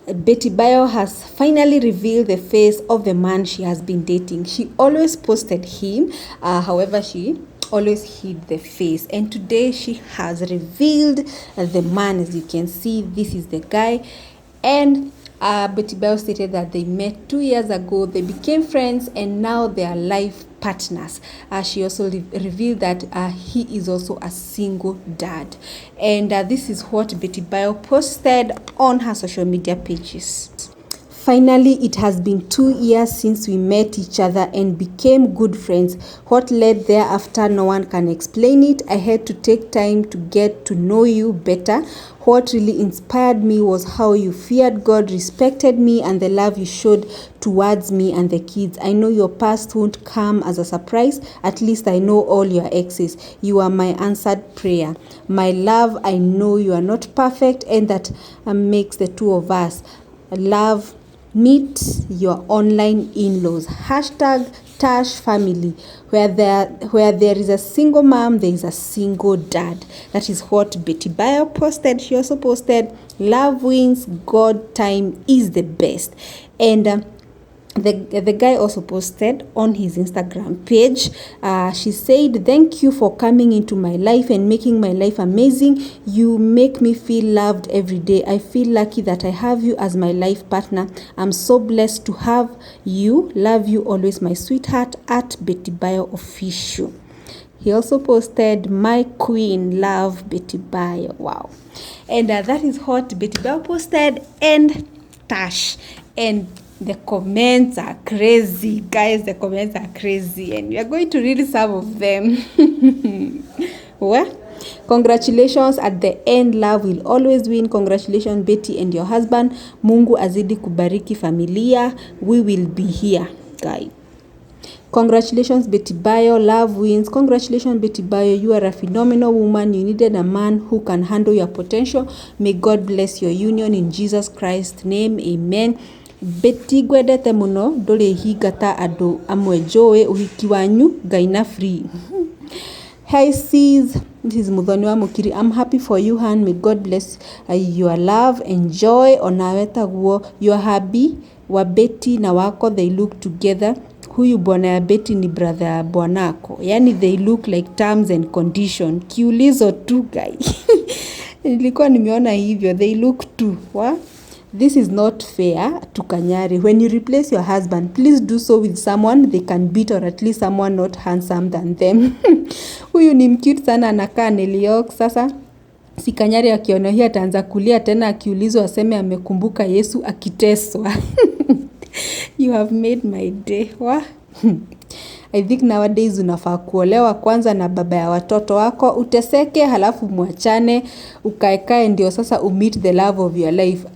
Betty Bayo has finally revealed the face of the man she has been dating. She always posted him, however, she always hid the face. And today she has revealed the man. As you can see, this is the guy. And Betty Bayo stated that they met 2 years ago, they became friends, and now they are life partners. She also revealed that he is also a single dad. And this is what Betty Bayo posted on her social media pages. Finally, it has been 2 years since we met each other and became good friends. What led thereafter, no one can explain it. I had to take time to get to know you better. What really inspired me was how you feared God, respected me, and the love you showed towards me and the kids. I know your past won't come as a surprise. At least I know all your exes. You are my answered prayer. My love, I know you are not perfect, and that makes the two of us. Love, meet your online in-laws. #Tash family. Where there is a single mom, there is a single dad. That is what Betty Bayo posted. She also posted, love wins, God time is the best. And the guy also posted on his Instagram page. She said, thank you for coming into my life and making my life amazing. You make me feel loved every day. I feel lucky that I have you as my life partner. I'm so blessed to have you. Love you always, my sweetheart, at Betty Bayo Official. He also posted, my queen, love Betty Bayo. Wow. And that is what Betty Bayo posted, and Tash. And the comments are crazy, guys. The comments are crazy, and we are going to read some of them. Well, congratulations at the end. Love will always win. Congratulations, Betty and your husband. Mungu azidi kubariki familia. We will be here, guys. Congratulations, Betty Bayo. Love wins. Congratulations, Betty Bayo. You are a phenomenal woman. You needed a man who can handle your potential. May God bless your union in Jesus Christ's name. Amen. Betty gwendete muno nduri hingata andu amwe njui uhiki wanyu Ngai na free. Hey sis, this is Muthoni wa Mukiri. I'm happy for you, Han. May God bless your love and joy. Onawe taguo your hubby wa Betty na wako, they look together. Huyu bwana ya Betty ni brother ya bwanako. Yani they look like terms and condition. Kiulizo tu guy. Nilikuwa nimeona hivyo. They look too. What? This is not fair to Kanyari. When you replace your husband, please do so with someone they can beat, or at least someone not handsome than them. Huyu ni mcute sana, anakaa Neliok. Sasa si Kanyari akiona hii ataanza kulia tena, akiulizwa aseme amekumbuka Yesu akiteswa. You have made my day. I think nowadays unafaa kuolewa kwanza na baba ya watoto wako, uteseke, halafu muachane, ukaekae ndio sasa meet the love of your life.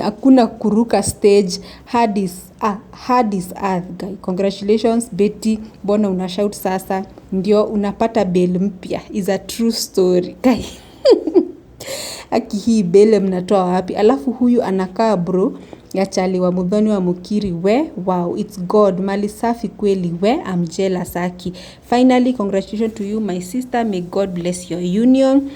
Hakuna kuruka stage. Hard is earth, guy. Congratulations, Betty. Bona unashout sasa ndio unapata bail mpya. Is a true story, guy. Aki hii bail mnatoa wapi? Alafu huyu anakaa bro ya chali wa Muthoni wa Mukiri. Wow, it's God. Mali safi kweli. I'm jealous aki. Finally, congratulations to you, my sister. May God bless your union.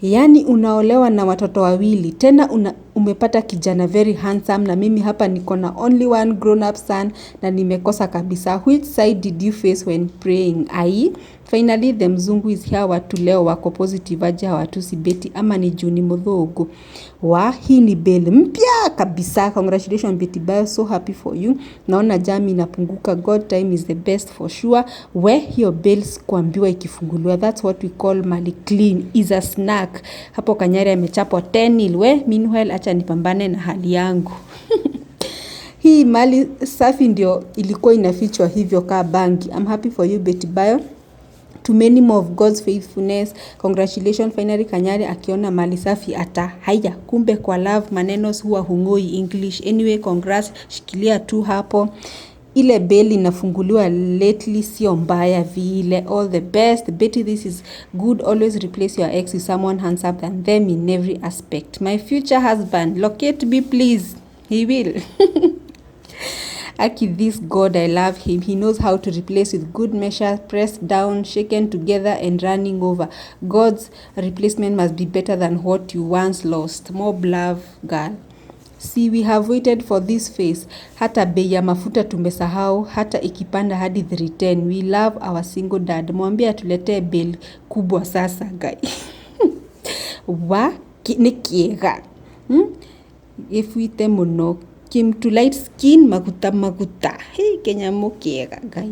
Yani unaolewa na watoto wawili. Tena umepata kijana very handsome, na mimi hapa niko na only one grown up son na nimekosa kabisa. Which side did you face when praying? Finally the mzungu is here. Watu leo wako positive aje, hawatusi Betty ama ni juu ni mudhogo. Hii ni bail mpya kabisa. Congratulations Betty Bayo, so happy for you. Naona jami inapunguka. God time is the best for sure. Hiyo bails kuambiwa ikifunguliwa, that's what we call mali clean, is a snack. Hapo Kanyari amechapwa 10-0. Meanwhile acha nipambane na hali yangu. Hii mali safi ndio ilikuwa inafichwa hivyo ka bangi. I'm happy for you Betty Bayo. To many more of God's faithfulness. Congratulations finally Kanyari akiona mali safi haya. Kumbe kwa love maneno huwa hungoi English. Anyway, congrats, shikilia tu hapo. Ile bail inafunguliwa lately sio mbaya vile. All the best Betty, this is good. Always replace your ex with someone handsome than them in every aspect. My future husband, locate me please. He will. Aki, this God, I love him. He knows how to replace with good measure, pressed down, shaken together and running over. God's replacement must be better than what you once lost. More love, girl. See, we have waited for this phase. Hata bei ya mafuta tumesahau, hata ikipanda hadi 310. We love our single dad. Mwambie atuletee bill kubwa sasa guy. Nĩ kĩega. Gĩbuite mũno. Kim to light skin maguta. Hey, Kenyamo kĩega guy.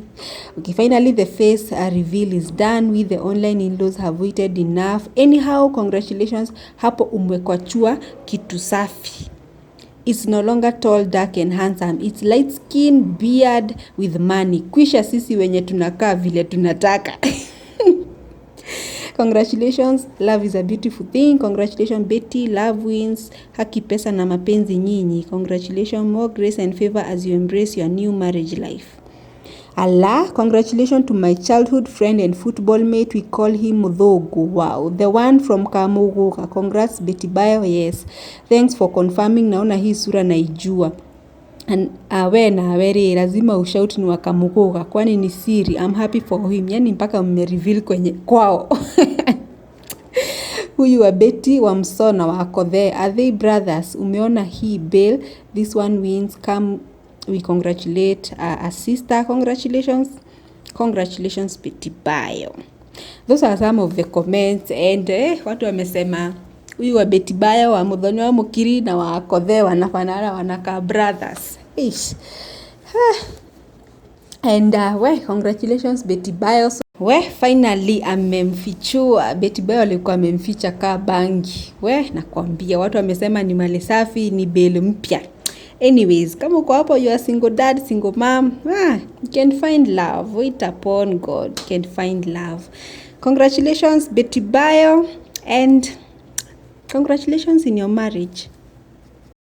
Okay, finally the face reveal is done. We the online in-laws have waited enough. Anyhow, congratulations. Hapo umwekwachua kitu safi. It's no longer tall, dark and handsome. It's light skin, beard with money. Kwisha sisi wenye tunakaa vile tunataka. Congratulations, love is a beautiful thing. Congratulations Betty, love wins. Haki, pesa na mapenzi nyinyi. Congratulations, more grace and favor as you embrace your new marriage life. Allah, congratulations to my childhood friend and football mate. We call him Mudhogo. Wow, the one from Kamuguka. Congrats Betty Bayo. Yes, thanks for confirming. Naona hii sura naijua. We na weri lazima ushout ni wakamugoga kwani ni siri. I'm happy for him. Yani mpaka mmereveal kwenye kwao. Huyu wa Betty wa Msona wako there. Are they brothers? Umeona hii bail. This one wins. Come, we congratulate a sister. Congratulations. Congratulations Betty Bayo. Those are some of the comments and watu wamesema huyu wa Betty Bayo wa Muthoni wa Mukiri na wa Kothe wanafanana wanaka brothers. Ish. And congratulations Betty Bayo. Finally amemfichua. Betty Bayo alikuwa amemficha kaa bangi. Nakwambia watu wamesema ni mali safi, ni bail mpya. Anyways, kama uko hapo you are single dad, single mom, you can find love. Wait upon God. You can find love. Congratulations Betty Bayo and congratulations in your marriage.